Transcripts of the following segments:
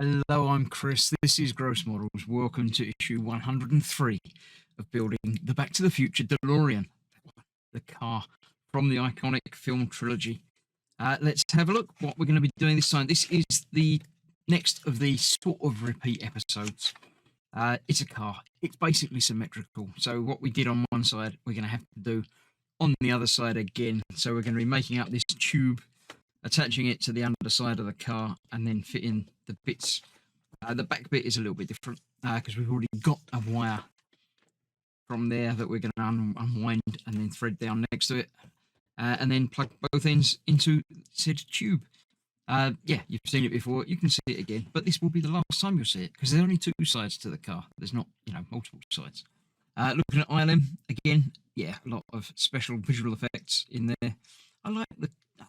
Hello, I'm Chris. This is Gross Models. Welcome to issue 103 of building the Back to the Future DeLorean, the car from the iconic film trilogy. Let's have a look what we're going to be doing this time. This is the next of the sort of repeat episodes. It's a car. It's basically symmetrical. So what we did on one side, we're going to have to do on the other side again. So we're going to be making up this tube, attaching it to the underside of the car, and then fitting the bits. The back bit is a little bit different because we've already got a wire from there that we're going to unwind and then thread down next to it, and then plug both ends into said tube. Yeah, you've seen it before. You can see it again, but this will be the last time you'll see it because there's only two sides to the car. There's not, multiple sides. Looking at ILM again, yeah, a lot of special visual effects in there. I'm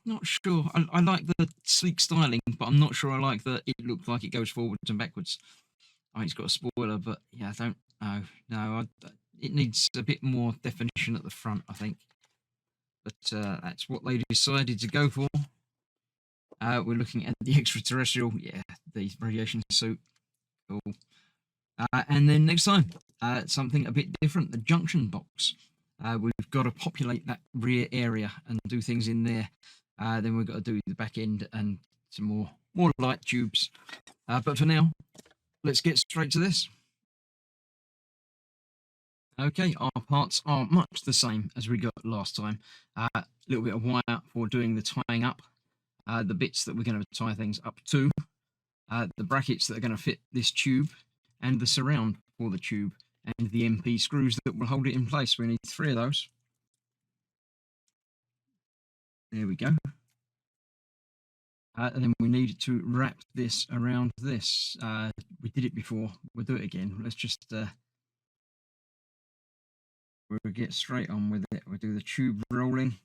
not sure. I like the sleek styling, but I'm not sure I like that it looks like it goes forwards and backwards. I mean, it's got a spoiler, but yeah, I don't know. No, it needs a bit more definition at the front, I think. But that's what they decided to go for. We're looking at the extraterrestrial, yeah, the radiation suit. Cool. And then next time, something a bit different, the junction box. We've got to populate that rear area and do things in there. Then we've got to do the back end and some more light tubes. But for now, let's get straight to this. Okay, our parts are much the same as we got last time. A little bit of wire for doing the tying up, the bits that we're going to tie things up to, the brackets that are going to fit this tube, and the surround for the tube, and the MP screws that will hold it in place. We need 3 of those. There we go. And then we need to wrap this around this. We did it before. We'll do it again. Let's just we'll get straight on with it. We'll do the tube rolling.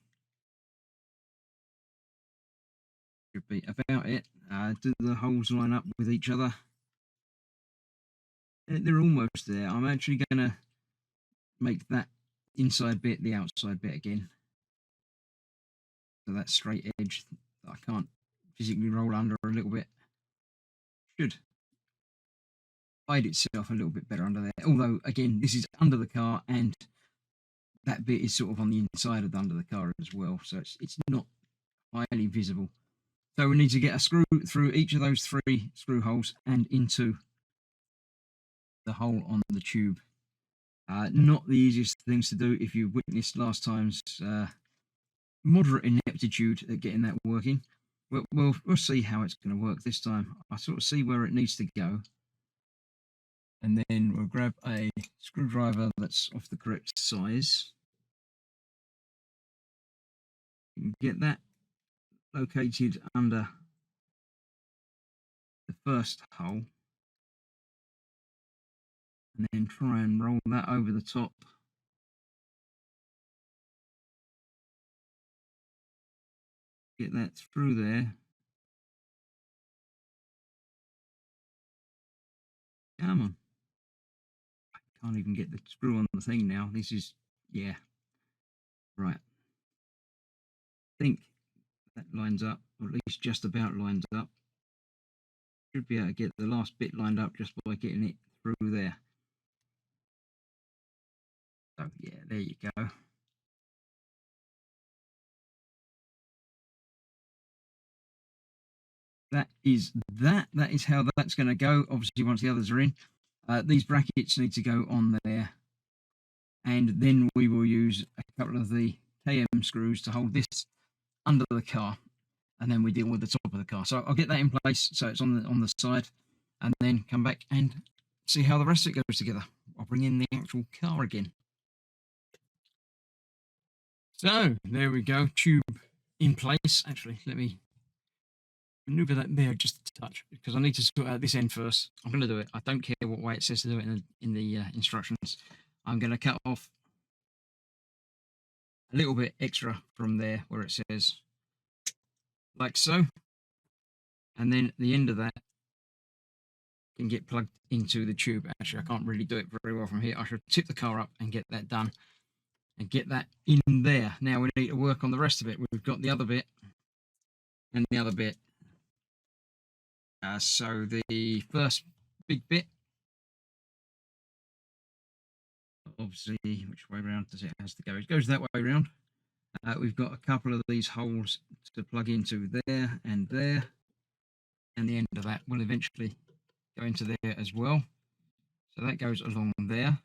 Should be about it. Do the holes line up with each other? They're almost there. I'm actually going to make that inside bit the outside bit again. So that straight edge I can't physically roll under a little bit. Should hide itself a little bit better under there. Although, again, this is under the car and that bit is sort of on the inside of under the car as well. So it's not highly visible. So we need to get a screw through each of those 3 screw holes and into the hole on the tube. Not the easiest things to do if you witnessed last time's moderate ineptitude at getting that working. We'll see how it's going to work this time. I sort of see where it needs to go. And then we'll grab a screwdriver that's of the correct size. Get that located under the first hole. And then try and roll that over the top. Get that through there. Come on. I can't even get the screw on the thing now. This is, yeah. Right. I think that lines up, or at least just about lines up. Should be able to get the last bit lined up just by getting it through there. So yeah, there you go. That is how that's going to go. Obviously, once the others are in, these brackets need to go on there, and then we will use a couple of the KM screws to hold this under the car, and then we deal with the top of the car. So I'll get that in place so it's on the side, and then come back and see how the rest of it goes together. I'll bring in the actual car again. So there we go, tube in place. Actually, let me maneuver that there just a touch because I need to sort out this end first. I'm going to do it. I don't care what way it says to do it in the instructions. I'm going to cut off a little bit extra from there where it says like so, and then the end of that can get plugged into the tube. Actually, I can't really do it very well from here. I should tip the car up and get that done and get that in there. Now we need to work on the rest of it. We've got the other bit and the other bit. So the first big bit, obviously, which way round does it has to go? It goes that way round. We've got a couple of these holes to plug into there, and the end of that will eventually go into there as well. So that goes along there.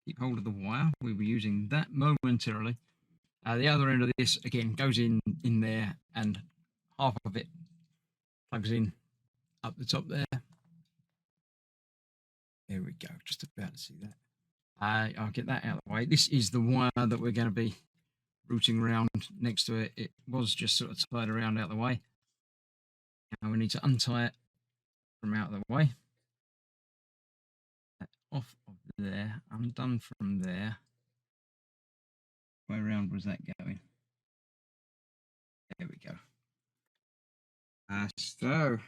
Keep hold of the wire. We'll be using that momentarily. The other end of this, again, goes in there, and half of it plugs in up the top there. There we go, just about to see that. I'll get that out of the way. This is the wire that we're going to be routing around next to it. It was just sort of tied around out of the way. Now we need to untie it from out of the way. Off of there, undone from there. Where around was that going? There we go. So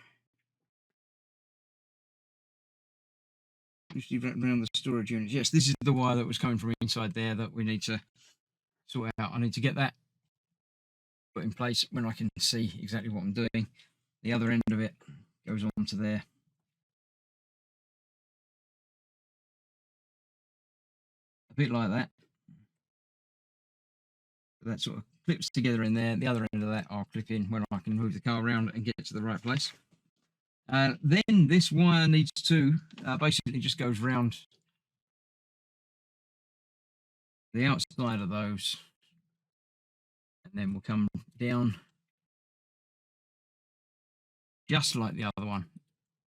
usually around the storage units. Yes, this is the wire that was coming from inside there that we need to sort out. I need to get that put in place when I can see exactly what I'm doing. The other end of it goes on to there. A bit like that. That sort of clips together in there. The other end of that I'll clip in when I can move the car around and get to the right place. Then this wire needs to basically just goes round the outside of those, and then we'll come down just like the other one.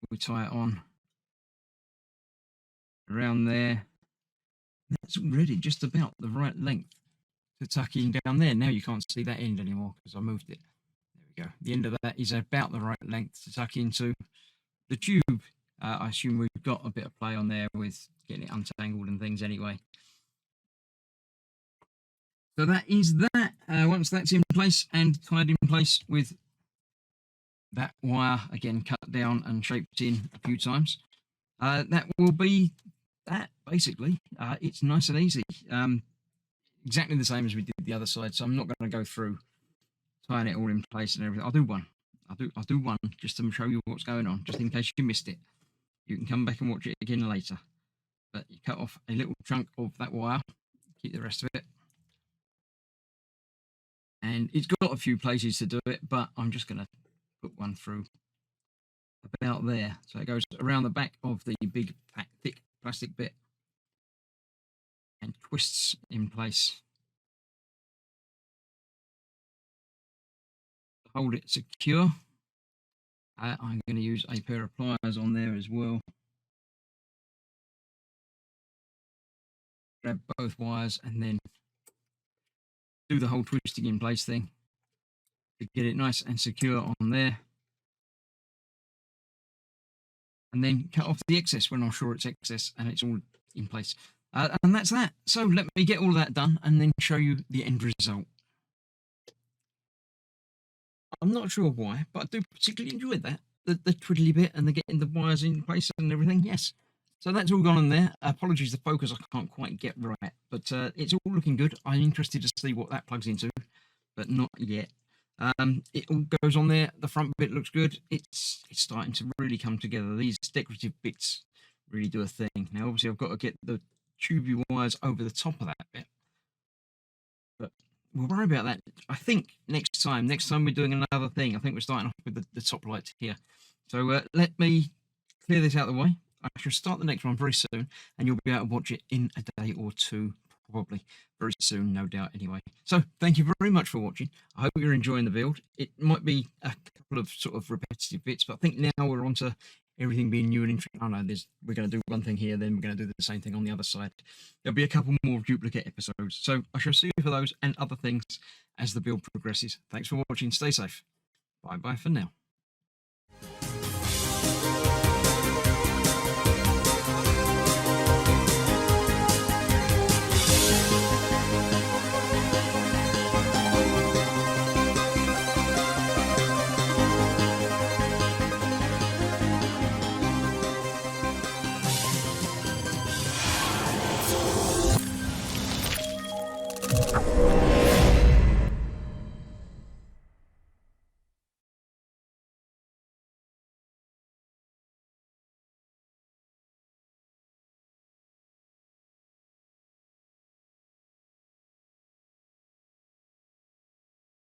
We tie it on around there. That's already just about the right length to tuck in down there. Now you can't see that end anymore because I moved it. There we go. The end of that is about the right length to tuck into the tube. I assume we've got a bit of play on there with getting it untangled and things anyway. So that is that. Once that's in place and tied in place with that wire, again cut down and shaped in a few times, that will be that basically. It's nice and easy. Exactly the same as we did the other side, so I'm not going to go through tying it all in place and everything. I'll do one. I'll do one just to show you what's going on, just in case you missed it. You can come back and watch it again later. But you cut off a little chunk of that wire, keep the rest of it. And it's got a few places to do it, but I'm just going to put one through about there. So it goes around the back of the big, thick plastic bit and twists in place. To hold it secure, I'm going to use a pair of pliers on there as well. Grab both wires and then do the whole twisting in place thing to get it nice and secure on there. And then cut off the excess when I'm sure it's excess and it's all in place. And that's that. So let me get all of that done and then show you the end result. I'm not sure why, but I do particularly enjoy that. The twiddly bit and the getting the wires in place and everything, yes. So that's all gone on there. Apologies, the focus I can't quite get right, but it's all looking good. I'm interested to see what that plugs into, but not yet. It all goes on there. The front bit looks good. It's starting to really come together. These decorative bits really do a thing. Now, obviously, I've got to get the tubey wires over the top of that bit, but we'll worry about that. I think next time we're doing another thing. I think we're starting off with the top light here. So let me clear this out of the way. I shall start the next one very soon, and you'll be able to watch it in a day or two, probably very soon, no doubt. Anyway, so thank you very much for watching. I hope you're enjoying the build. It might be a couple of sort of repetitive bits, but I think now we're on to everything being new and interesting. I know we're going to do one thing here, then we're going to do the same thing on the other side. There'll be a couple more duplicate episodes, so I shall see you for those and other things as the build progresses. Thanks for watching. Stay safe. Bye bye for now.